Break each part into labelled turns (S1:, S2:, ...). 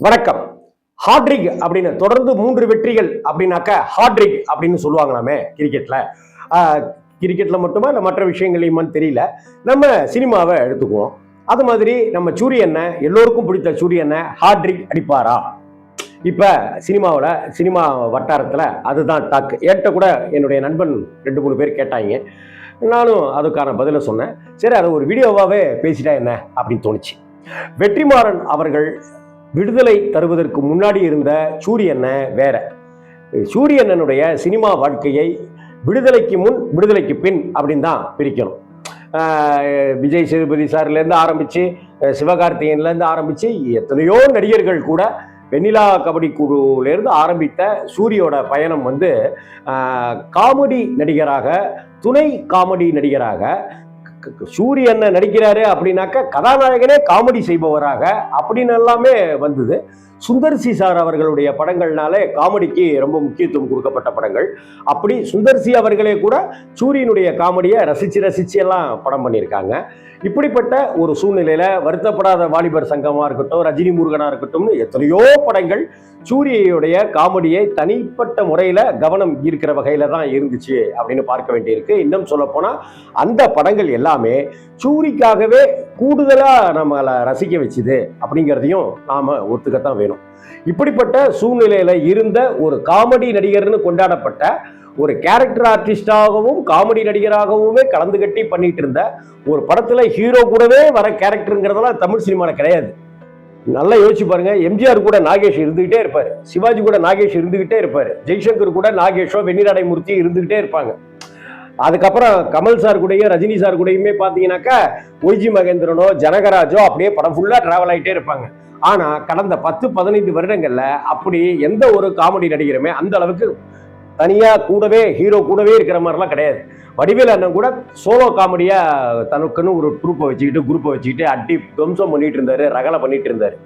S1: வணக்கம். ஹாட்ரிக் அப்படின்னு தொடர்ந்து 3 வெற்றிகள் அப்படின்னாக்க ஹாட்ரிக் அப்படின்னு சொல்லுவாங்களாமே கிரிக்கெட்ல. கிரிக்கெட்ல மட்டுமா இல்லை மற்ற விஷயங்களையுமான்னு தெரியல. நம்ம சினிமாவை எடுத்துக்குவோம். அது மாதிரி நம்ம சூரியனை, எல்லோருக்கும் பிடித்த சூரியனை ஹாட்ரிக் அடிப்பாரா? இப்ப சினிமா வட்டாரத்துல அதுதான் டாக். ஏட்ட கூட என்னுடைய நண்பன் 2-3 பேர் கேட்டாங்க. நானும் அதுக்கான பதிலை சொன்னேன். சரி, அதை ஒரு வீடியோவாவே பேசிட்டா என்ன அப்படின்னு தோணுச்சு. வெற்றிமாறன் அவர்கள் விடுதலை தருவதற்கு முன்னாடி இருந்த சூரியனை வேற. சூரியனுடைய சினிமா வாழ்க்கையை விடுதலைக்கு முன் விடுதலைக்கு பின் அப்படின்னு தான் பிரிக்கணும். விஜய் சேதுபதி சார்லேருந்து ஆரம்பித்து, சிவகார்த்திகேயன்லேருந்து ஆரம்பித்து எத்தனையோ நடிகர்கள் கூட வெண்ணிலா கபடி குழுவிலேருந்து ஆரம்பித்த சூரியோட பயணம் காமெடி நடிகராக, துணை காமெடி நடிகராக, சூரியன் நடிக்கிறாரு அப்படின்னாக்க கதாநாயகனே காமெடி செய்பவராக அப்படின்னு எல்லாமே வந்தது. சுந்தர் சி சார் அவர்களுடைய படங்கள்னாலே காமெடிக்கு ரொம்ப முக்கியத்துவம் கொடுக்கப்பட்ட படங்கள். அப்படி சுந்தர் சி அவர்களே கூட சூரியனுடைய காமெடியை ரசிச்சு எல்லாம் படம் பண்ணியிருக்காங்க. இப்படிப்பட்ட ஒரு சூழ்நிலையில வருத்தப்படாத வாலிபர் சங்கமா இருக்கட்டும், ரஜினி முருகனா இருக்கட்டும், எத்தனையோ படங்கள் சூரியனுடைய காமெடியை தனிப்பட்ட முறையில கவனம் ஈர்க்கிற வகையில தான் இருந்துச்சு அப்படின்னு பார்க்க வேண்டியிருக்கு. இன்னும் சொல்ல போனா அந்த படங்கள் எல்லாமே சூரிக்காகவே கூடுதலா நம்மளை ரசிக்க வச்சுது அப்படிங்கிறதையும் நாம ஒத்துக்கத்தான் வேணும். இப்படிப்பட்ட சூழ்நிலையில இருந்த ஒரு காமெடி நடிகர்னு கொண்டாடப்பட்ட ஒரு கேரக்டர் ஆர்டிஸ்டாகவும் காமெடி நடிகராகவுமே கலந்து கட்டி பண்ணிட்டு இருந்த ஒரு படத்துல ஹீரோ கூடவே வர கேரக்டருங்கிறதெல்லாம் தமிழ் சினிமாவில் கிடையாது. நல்லா யோசிச்சு பாருங்க. எம்ஜிஆர் கூட நாகேஷ் இருந்துகிட்டே இருப்பாரு, சிவாஜி கூட நாகேஷ் இருந்துகிட்டே இருப்பாரு, ஜெய்சங்கர் கூட நாகேஷோ வெண்ணிராடை மூர்த்தி இருந்துகிட்டே இருப்பாங்க. அதுக்கப்புறம் கமல் சார் கூடயும் ரஜினி சார் கூடயுமே பார்த்தீங்கன்னாக்கா ஒய்ஜி மகேந்திரனோ ஜனகராஜோ அப்படியே படம் ஃபுல்லாக டிராவல் ஆகிட்டே இருப்பாங்க. ஆனால் கடந்த 10-15 வருடங்கள்ல அப்படி எந்த ஒரு காமெடி நடிகருமே அந்த அளவுக்கு தனியாக கூடவே ஹீரோ கூடவே இருக்கிற மாதிரிலாம் கிடையாது. வடிவேல் அண்ணன் கூட சோலோ காமெடியா தனக்குன்னு ஒரு குரூப்பை வச்சுக்கிட்டு அடி துவம்சம் பண்ணிட்டு இருந்தாரு, ரகலை பண்ணிட்டு இருந்தாரு.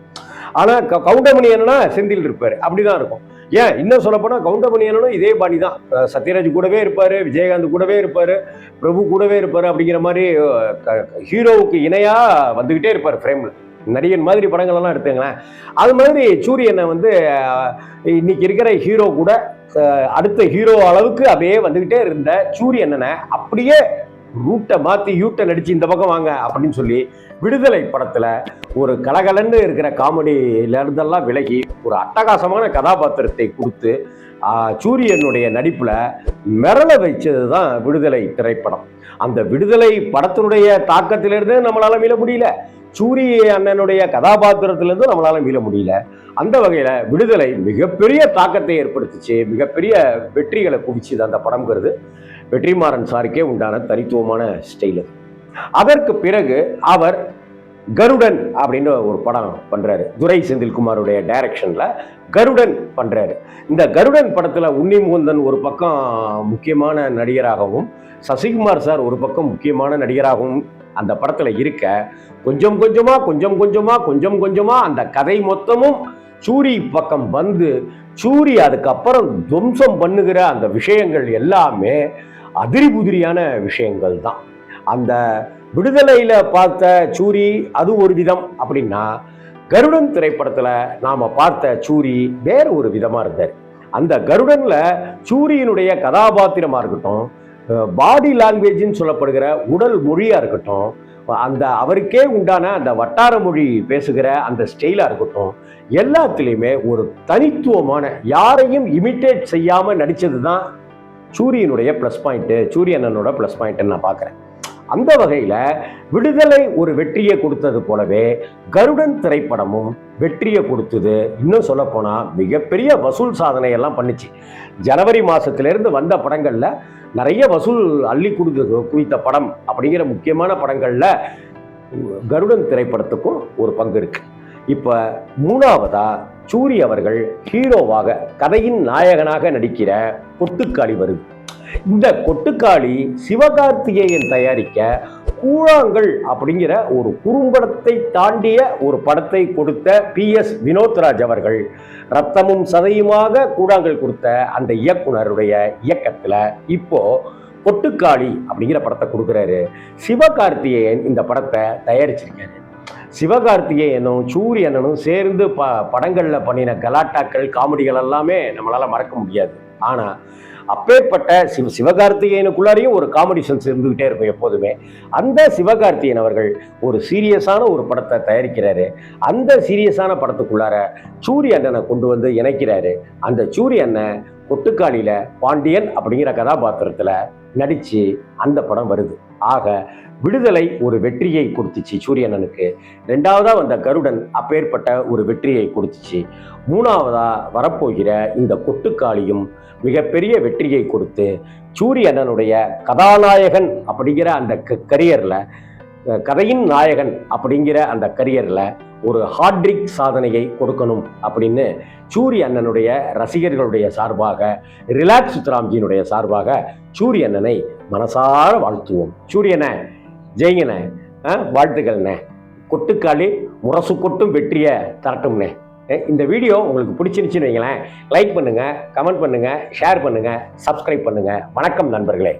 S1: ஆனா கவுண்டமணி அண்ணனா செந்தில் இருப்பாரு, அப்படிதான் இருக்கும். ஏன் இன்னும் சொல்ல போனா கவுண்டமணி அண்ணனும் இதே பாணி தான். சத்யராஜ் கூடவே இருப்பாரு, விஜயகாந்த் கூடவே இருப்பாரு, பிரபு கூடவே இருப்பாரு. அப்படிங்கிற மாதிரி ஹீரோவுக்கு இணையா வந்துகிட்டே இருப்பாரு ஃப்ரேம்ல. நடிகன் மாதிரி படங்கள் எல்லாம் எடுத்துங்களேன். அது மாதிரி சூரியனை இன்னைக்கு இருக்கிற ஹீரோ கூட அடுத்த ஹீரோ அளவுக்கு அப்படியே வந்துகிட்டே இருந்த சூரியனை அப்படியே ரூட்டை மாத்தி யூட்டை நடிச்சு இந்த பக்கம் வாங்க அப்படின்னு சொல்லி விடுதலை படத்துல ஒரு கலகலன்னு இருக்கிற காமெடியில இருந்தெல்லாம் விலகி ஒரு அட்டகாசமான கதாபாத்திரத்தை கொடுத்து சூரியனுடைய நடிப்புல மிரள வச்சதுதான் விடுதலை திரைப்படம். அந்த விடுதலை படத்தினுடைய தாக்கத்திலிருந்து நம்மளால மீள முடியல, சூரிய அண்ணனுடைய கதாபாத்திரத்திலிருந்து நம்மளால மீள முடியல. அந்த வகையில விடுதலை மிகப்பெரிய தாக்கத்தை ஏற்படுத்திச்சு, மிகப்பெரிய வெற்றிகளை குவிச்சுது அந்த படம்ங்கிறது வெற்றிமாறன் சாருக்கே உண்டான தனித்துவமான ஸ்டைல். அதற்கு பிறகு அவர் கருடன் அப்படின்னு ஒரு படம் பண்றாரு. துரை செந்தில்குமாருடைய டைரக்ஷன்ல கருடன் பண்றாரு. இந்த கருடன் படத்துல உன்னி முகுந்தன் ஒரு பக்கம் முக்கியமான நடிகராகவும், சசிகுமார் சார் ஒரு பக்கம் முக்கியமான நடிகராகவும் அந்த படத்துல இருக்க, கொஞ்சம் கொஞ்சமா அந்த கதை மொத்தமும் சூரி பக்கம் சூரி அதுக்கப்புறம் துவம்சம் பண்ணுகிற அந்த விஷயங்கள் எல்லாமே அதிரிபுதிரியான விஷயங்கள் தான். அந்த விடுதலையில பார்த்த சூரி அது ஒரு விதம் அப்படின்னா, கருடன் திரைப்படத்துல நாம பார்த்த சூரி வேற ஒரு விதமா இருந்தார். அந்த கருடன்ல சூரியனுடைய கதாபாத்திரமா இருக்கட்டும், பாடி லாங்குவேஜ்னு சொல்லப்படுகிற உடல் மொழியா இருக்கட்டும், அந்த அவருக்கே உண்டான அந்த வட்டார மொழி பேசுகிற அந்த ஸ்டைலா இருக்கட்டும், எல்லாத்திலையுமே ஒரு தனித்துவமான, யாரையும் இமிட்டேட் செய்யாம நடிச்சது தான் சூரியனுடைய பிளஸ் பாயிண்ட், சூரியனோட பிளஸ் பாயிண்ட் நான் பார்க்கிறேன். அந்த வகையில விடுதலை ஒரு வெற்றியை கொடுத்தது போலவே கருடன் திரைப்படமும் வெற்றியை கொடுத்தது. இன்னும் சொல்ல போனா மிகப்பெரிய வசூல் சாதனை எல்லாம் பண்ணுச்சு. ஜனவரி மாசத்திலிருந்து வந்த படங்கள்ல நிறைய வசூல் அள்ளி குவித்த படம் அப்படிங்கிற முக்கியமான படங்கள்ல கருடன் திரைப்படத்துக்கும் ஒரு பங்கு இருக்கு. இப்ப மூணாவதா சூரி அவர்கள் ஹீரோவாக கதையின் நாயகனாக நடிக்கிற கொட்டுக்காளி வருது. இந்த கொட்டுக்காளி சிவகார்த்திகேயன் தயாரிக்க கூழாங்கல் அப்படிங்கிற ஒரு குறும்படத்தை தாண்டிய ஒரு படத்தை கொடுத்த PS வினோத்ராஜ் அவர்கள் ரத்தமும் சதையுமாக கூழாங்கல் கொடுத்த அந்த இயக்குனருடைய இயக்கத்துல இப்போ கொட்டுக்காளி அப்படிங்கிற படத்தை கொடுக்குறாரு. சிவகார்த்திகேயன் இந்த படத்தை தயாரிச்சிருக்காரு. சிவகார்த்திகேயனும் சூரியனும் சேர்ந்து படங்களில் பண்ணின கலாட்டாக்கள் காமெடிகள் எல்லாமே நம்மளால் மறக்க முடியாது. ஆனால் அப்பேற்பட்ட சிவகார்த்திகேயனுக்குள்ளாரையும் ஒரு காமெடி சென்ஸ் இருந்துகிட்டே இருக்கும் எப்போதுமே. அந்த சிவகார்த்திகேயன் அவர்கள் ஒரு சீரியஸான ஒரு படத்தை தயாரிக்கிறாரு. அந்த சீரியஸான படத்துக்குள்ளார சூரிய அண்ணனை கொண்டு வந்து இணைக்கிறாரு. அந்த சூரிய அண்ணன் கொட்டுக்காளியில பாண்டியன் அப்படிங்கிற கதாபாத்திரத்தில் நடித்து அந்த படம் வருது. ஆக விடுதலை ஒரு வெற்றியை கொடுத்துச்சு சூரியனனுக்கு. ரெண்டாவதா வந்த கருடன் அப்பேற்பட்ட ஒரு வெற்றியை கொடுத்துச்சு. மூணாவதா வரப்போகிற இந்த கொட்டுக்காளியும் மிகப்பெரிய வெற்றியை கொடுத்து சூரியனனுடைய கதாநாயகன் அப்படிங்கிற அந்த கரியர்ல, கதையின் நாயகன் அப்படிங்கிற அந்த கரியர்ல ஒரு ஹாட்ரிக் சாதனையை கொடுக்கணும் அப்படின்னு சூரிய அண்ணனுடைய ரசிகர்களுடைய சார்பாக, ரிலாக்ஸ் சுத்ராம்ஜியினுடைய சார்பாக சூரிய அண்ணனை மனசார வாழ்த்துவோம். சூரியனை ஜெயிங்கண்ணே, வாழ்த்துக்கள்ண்ணே. கொட்டுக்காளி முரசு கொட்டும் வெற்றியை தரட்டும்ண்ணே. இந்த வீடியோ உங்களுக்கு பிடிச்சிருந்துச்சுன்னு வைங்களேன், லைக் பண்ணுங்கள், கமெண்ட் பண்ணுங்கள், ஷேர் பண்ணுங்கள், சப்ஸ்கிரைப் பண்ணுங்கள். வணக்கம் நண்பர்களே.